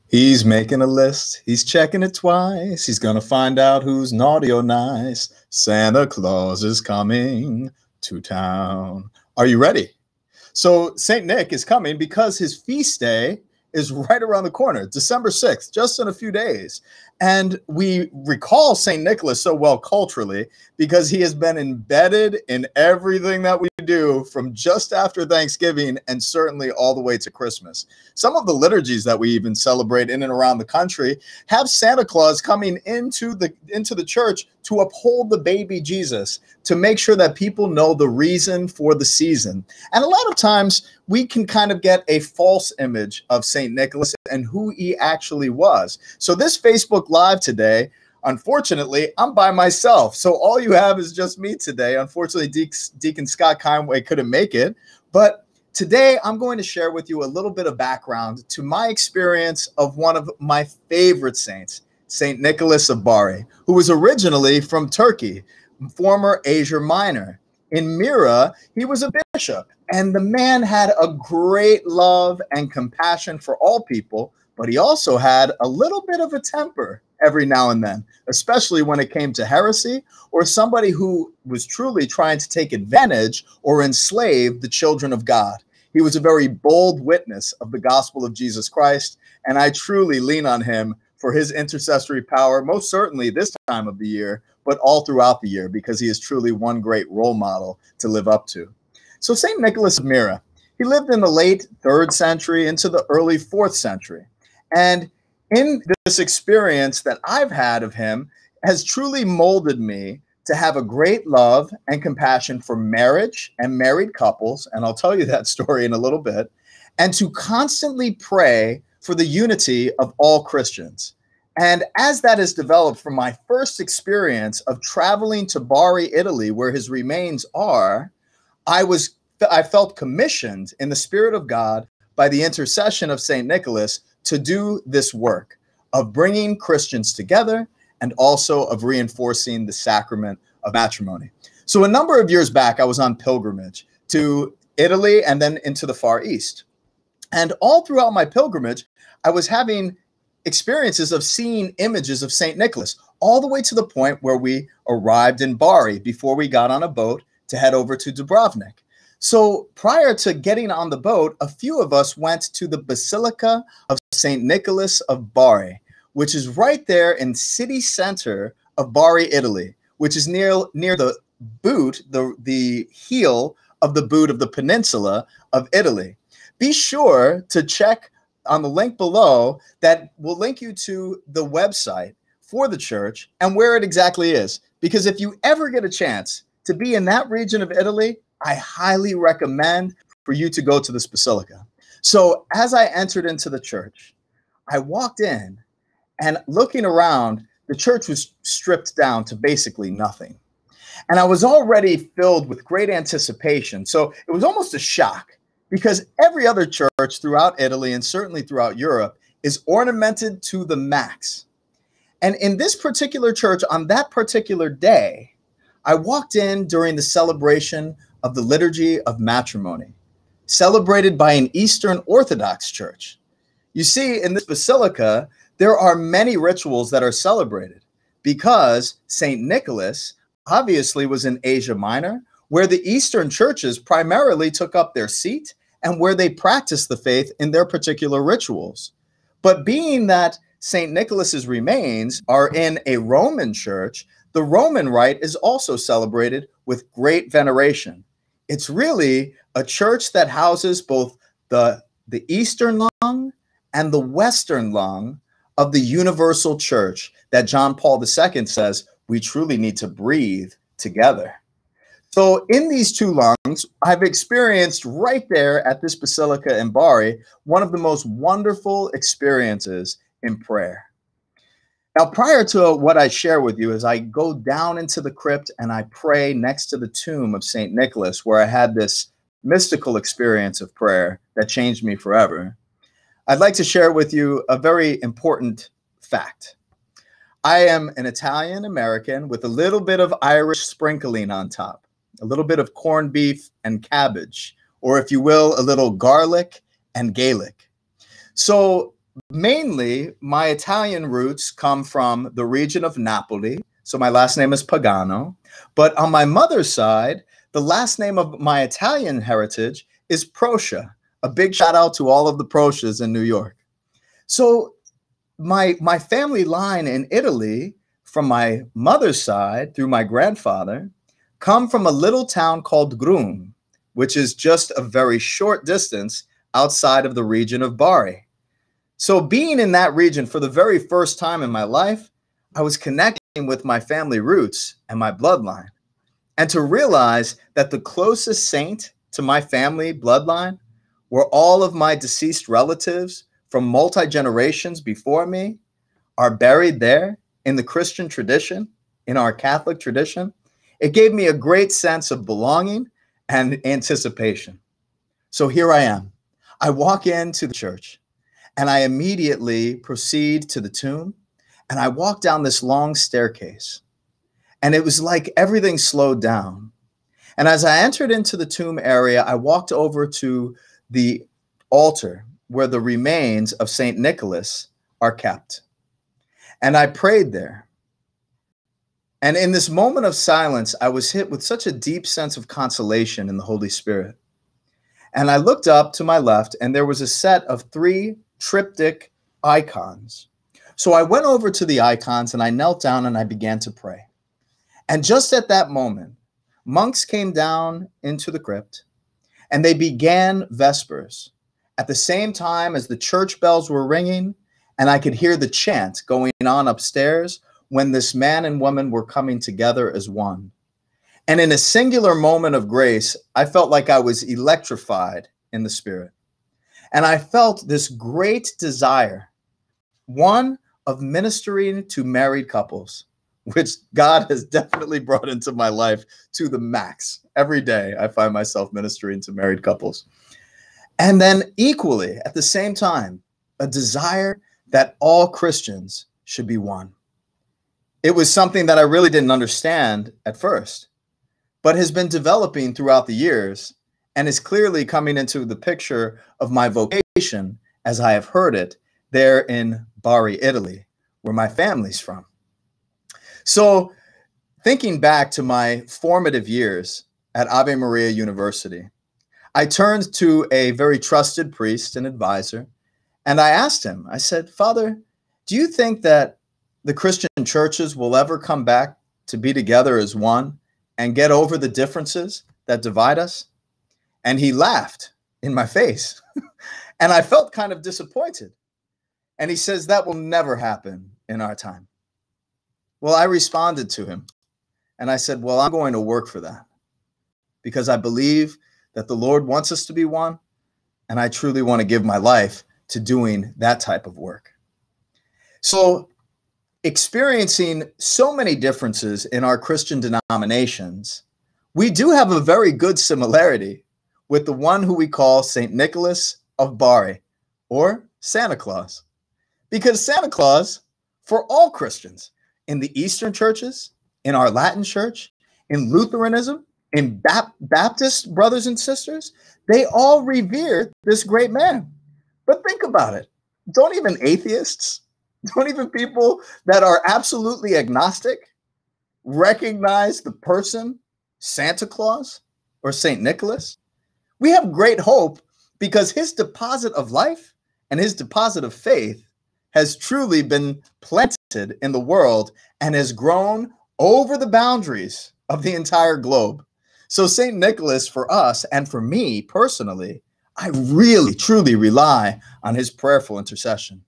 He's making a list. He's checking it twice. He's gonna find out who's naughty or nice. Santa Claus is coming to town. Are you ready? So St. Nick is coming because his feast day is right around the corner, December 6th, just in a few days. And we recall St. Nicholas so well culturally because he has been embedded in everything that we do from just after Thanksgiving and certainly all the way to Christmas. Some of the liturgies that we even celebrate in and around the country have Santa Claus coming into the church to uphold the baby Jesus, to make sure that people know the reason for the season. And a lot of times we can kind of get a false image of St. Nicholas and who he actually was. So this Facebook Live today, unfortunately, I'm by myself. So all you have is just me today. Unfortunately, Deacon Scott Conway couldn't make it. But today I'm going to share with you a little bit of background to my experience of one of my favorite saints, St. Nicholas of Bari, who was originally from Turkey, former Asia Minor. In Myrrh, he was a bishop, and the man had a great love and compassion for all people, but he also had a little bit of a temper every now and then, especially when it came to heresy or somebody who was truly trying to take advantage or enslave the children of God. He was a very bold witness of the gospel of Jesus Christ, and I truly lean on him for his intercessory power, most certainly this time of the year, but all throughout the year, because he is truly one great role model to live up to. So St. Nicholas of Myrrh, he lived in the late 3rd century into the early 4th century. And in this experience that I've had of him has truly molded me to have a great love and compassion for marriage and married couples, and I'll tell you that story in a little bit, and to constantly pray for the unity of all Christians. And as that has developed from my first experience of traveling to Bari, Italy, where his remains are, I felt commissioned in the Spirit of God by the intercession of St. Nicholas to do this work of bringing Christians together and also of reinforcing the sacrament of matrimony. So a number of years back, I was on pilgrimage to Italy and then into the Far East. And all throughout my pilgrimage, I was having experiences of seeing images of St. Nicholas, all the way to the point where we arrived in Bari before we got on a boat to head over to Dubrovnik. So prior to getting on the boat, a few of us went to the Basilica of St. Nicholas of Bari, which is right there in city center of Bari, Italy, which is near the boot, the heel of the boot of the peninsula of Italy. Be sure to check on the link below that will link you to the website for the church and where it exactly is. Because if you ever get a chance to be in that region of Italy, I highly recommend for you to go to this basilica. So as I entered into the church, I walked in and looking around, the church was stripped down to basically nothing. And I was already filled with great anticipation. So it was almost a shock because every other church throughout Italy and certainly throughout Europe is ornamented to the max. And in this particular church, on that particular day, I walked in during the celebration of the Liturgy of Matrimony, celebrated by an Eastern Orthodox church. You see, in this basilica, there are many rituals that are celebrated because St. Nicholas obviously was in Asia Minor, where the Eastern churches primarily took up their seat and where they practiced the faith in their particular rituals. But being that St. Nicholas's remains are in a Roman church, the Roman rite is also celebrated with great veneration. It's really a church that houses both the Eastern lung and the Western lung of the universal church that John Paul II says we truly need to breathe together. So in these two lungs, I've experienced right there at this basilica in Bari, one of the most wonderful experiences in prayer. Now, prior to what I share with you, as I go down into the crypt and I pray next to the tomb of St. Nicholas, where I had this mystical experience of prayer that changed me forever, I'd like to share with you a very important fact. I am an Italian American with a little bit of Irish sprinkling on top, a little bit of corned beef and cabbage, or if you will, a little garlic and Gaelic. So mainly, my Italian roots come from the region of Napoli. So my last name is Pagano. But on my mother's side, the last name of my Italian heritage is Proscia. A big shout out to all of the Proscias in New York. So my family line in Italy, from my mother's side through my grandfather, come from a little town called Grum, which is just a very short distance outside of the region of Bari. So being in that region for the very first time in my life, I was connecting with my family roots and my bloodline. And to realize that the closest saint to my family bloodline were all of my deceased relatives from multi-generations before me are buried there in the Christian tradition, in our Catholic tradition, it gave me a great sense of belonging and anticipation. So here I am. I walk into the church and I immediately proceed to the tomb and I walk down this long staircase. And it was like everything slowed down. And as I entered into the tomb area, I walked over to the altar where the remains of St. Nicholas are kept. And I prayed there. And in this moment of silence, I was hit with such a deep sense of consolation in the Holy Spirit. And I looked up to my left, and there was a set of 3 triptych icons. So I went over to the icons, and I knelt down, and I began to pray. And just at that moment, monks came down into the crypt, and they began Vespers at the same time as the church bells were ringing, and I could hear the chant going on upstairs when this man and woman were coming together as one. And in a singular moment of grace, I felt like I was electrified in the spirit. And I felt this great desire, one of ministering to married couples, which God has definitely brought into my life to the max. Every day I find myself ministering to married couples. And then equally, at the same time, a desire that all Christians should be one. It was something that I really didn't understand at first, but has been developing throughout the years and is clearly coming into the picture of my vocation as I have heard it there in Bari, Italy, where my family's from. So thinking back to my formative years at Ave Maria University, I turned to a very trusted priest and advisor, and I asked him, I said, Father, do you think that the Christian churches will ever come back to be together as one and get over the differences that divide us? And he laughed in my face. And I felt kind of disappointed. And he says, that will never happen in our time. Well, I responded to him and I said, well, I'm going to work for that because I believe that the Lord wants us to be one. And I truly want to give my life to doing that type of work. So experiencing so many differences in our Christian denominations, we do have a very good similarity with the one who we call St. Nicholas of Bari, or Santa Claus. Because Santa Claus, for all Christians, in the Eastern churches, in our Latin church, in Lutheranism, in Baptist brothers and sisters, they all revere this great man. But think about it. Don't even atheists, don't even people that are absolutely agnostic recognize the person Santa Claus or St. Nicholas? We have great hope because his deposit of life and his deposit of faith has truly been planted in the world and has grown over the boundaries of the entire globe. So St. Nicholas, for us and for me personally, I really, truly rely on his prayerful intercession.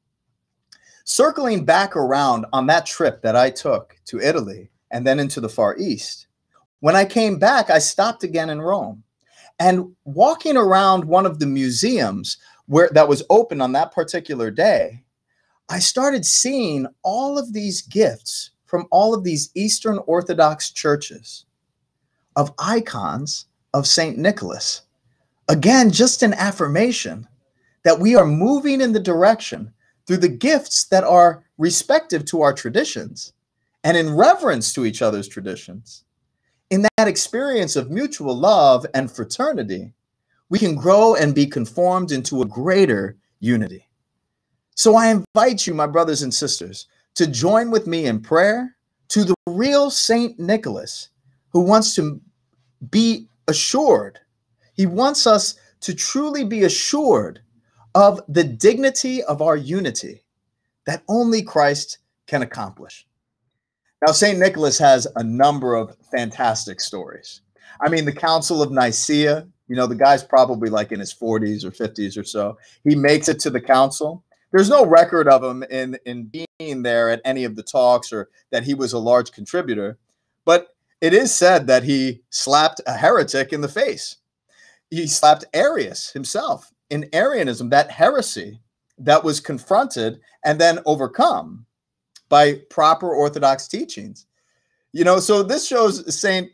Circling back around on that trip that I took to Italy and then into the Far East, when I came back, I stopped again in Rome. And walking around one of the museums that was open on that particular day, I started seeing all of these gifts from all of these Eastern Orthodox churches of icons of St. Nicholas. Again, just an affirmation that we are moving in the direction through the gifts that are respective to our traditions and in reverence to each other's traditions. In that experience of mutual love and fraternity, we can grow and be conformed into a greater unity. So I invite you, my brothers and sisters, to join with me in prayer to the real Saint Nicholas, who wants to be assured. He wants us to truly be assured of the dignity of our unity that only Christ can accomplish. Now, St. Nicholas has a number of fantastic stories. I mean, the Council of Nicaea, you know, the guy's probably like in his 40s or 50s or so. He makes it to the council. There's no record of him in being there at any of the talks or that he was a large contributor, but it is said that he slapped a heretic in the face. He slapped Arius himself in Arianism, that heresy that was confronted and then overcome by proper Orthodox teachings. You know, so this shows Saint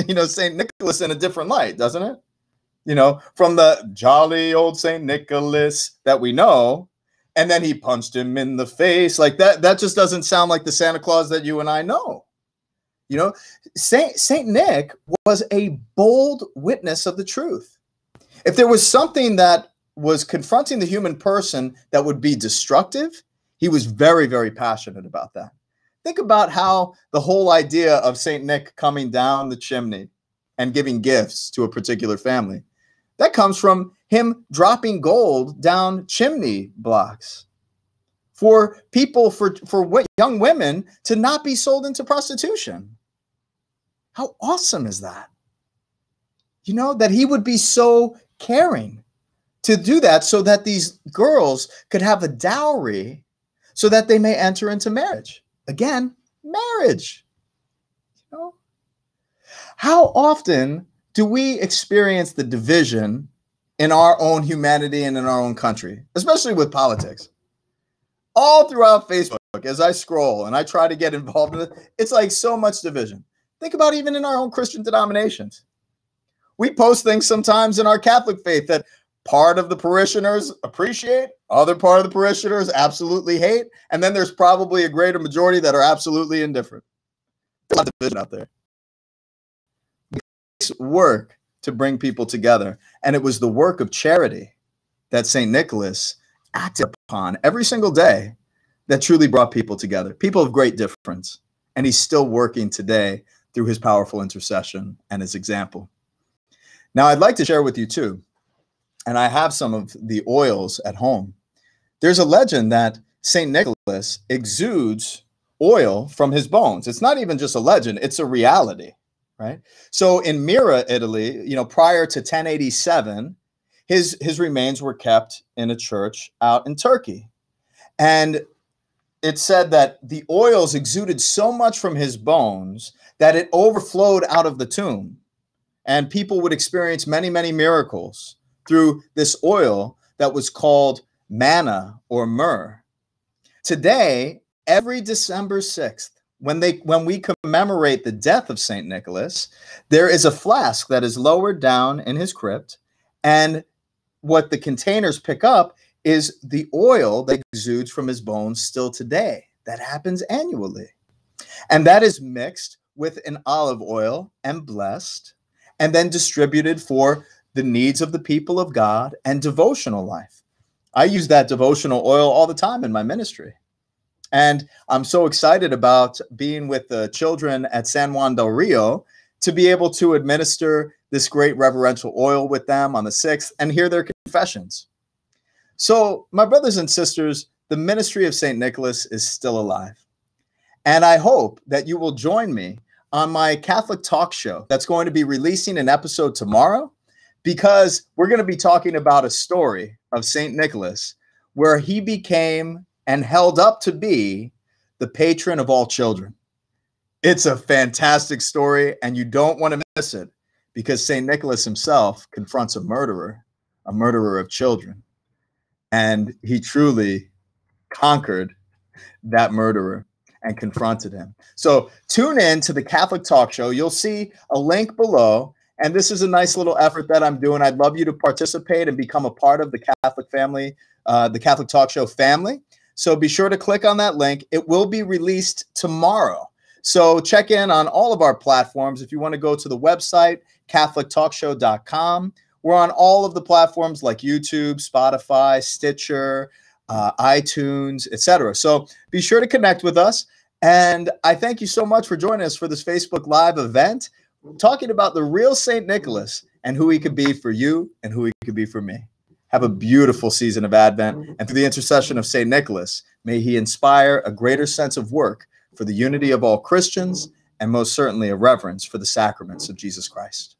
Nicholas in a different light, doesn't it? You know, from the jolly old Saint Nicholas that we know, and then he punched him in the face like that. That just doesn't sound like the Santa Claus that you and I know. You know, Saint Nick was a bold witness of the truth. If there was something that was confronting the human person that would be destructive, he was very, very passionate about that. Think about how the whole idea of Saint Nick coming down the chimney and giving gifts to a particular family, that comes from him dropping gold down chimney blocks for people, for young women to not be sold into prostitution. How awesome is that? You know, that he would be so caring to do that so that these girls could have a dowry so that they may enter into marriage. Again, marriage. You know? How often do we experience the division in our own humanity and in our own country, especially with politics? All throughout Facebook, as I scroll and I try to get involved in it, it's like so much division. Think about even in our own Christian denominations. We post things sometimes in our Catholic faith that part of the parishioners appreciate, other part of the parishioners absolutely hate, and then there's probably a greater majority that are absolutely indifferent. There's a lot of division out there. It takes work to bring people together, and it was the work of charity that St. Nicholas acted upon every single day that truly brought people together, people of great difference, and he's still working today through his powerful intercession and his example. Now, I'd like to share with you too, and I have some of the oils at home. There's a legend that St. Nicholas exudes oil from his bones. It's not even just a legend, it's a reality, right? So in Myrrh, Italy, you know, prior to 1087, his remains were kept in a church out in Turkey. And it said that the oils exuded so much from his bones that it overflowed out of the tomb. And people would experience many, many miracles through this oil that was called manna or myrrh. Today, every December 6th, when we commemorate the death of St. Nicholas, there is a flask that is lowered down in his crypt, and what the containers pick up is the oil that exudes from his bones still today. That happens annually. And that is mixed with an olive oil and blessed, and then distributed for the needs of the people of God and devotional life. I use that devotional oil all the time in my ministry. And I'm so excited about being with the children at San Juan del Rio to be able to administer this great reverential oil with them on the 6th and hear their confessions. So, my brothers and sisters, the ministry of St. Nicholas is still alive. And I hope that you will join me on my Catholic talk show that's going to be releasing an episode tomorrow, because we're going to be talking about a story of St. Nicholas where he became and held up to be the patron of all children. It's a fantastic story, and you don't want to miss it, because St. Nicholas himself confronts a murderer of children. And he truly conquered that murderer and confronted him. So tune in to the Catholic Talk Show. You'll see a link below. And this is a nice little effort that I'm doing. I'd love you to participate and become a part of the Catholic family, the Catholic Talk Show family. So be sure to click on that link. It will be released tomorrow. So check in on all of our platforms. If you want to go to the website, CatholicTalkShow.com. We're on all of the platforms like YouTube, Spotify, Stitcher, iTunes, etc. So be sure to connect with us. And I thank you so much for joining us for this Facebook Live event, talking about the real St. Nicholas and who he could be for you and who he could be for me. Have a beautiful season of Advent, and through the intercession of St. Nicholas, may he inspire a greater sense of work for the unity of all Christians, and most certainly a reverence for the sacraments of Jesus Christ.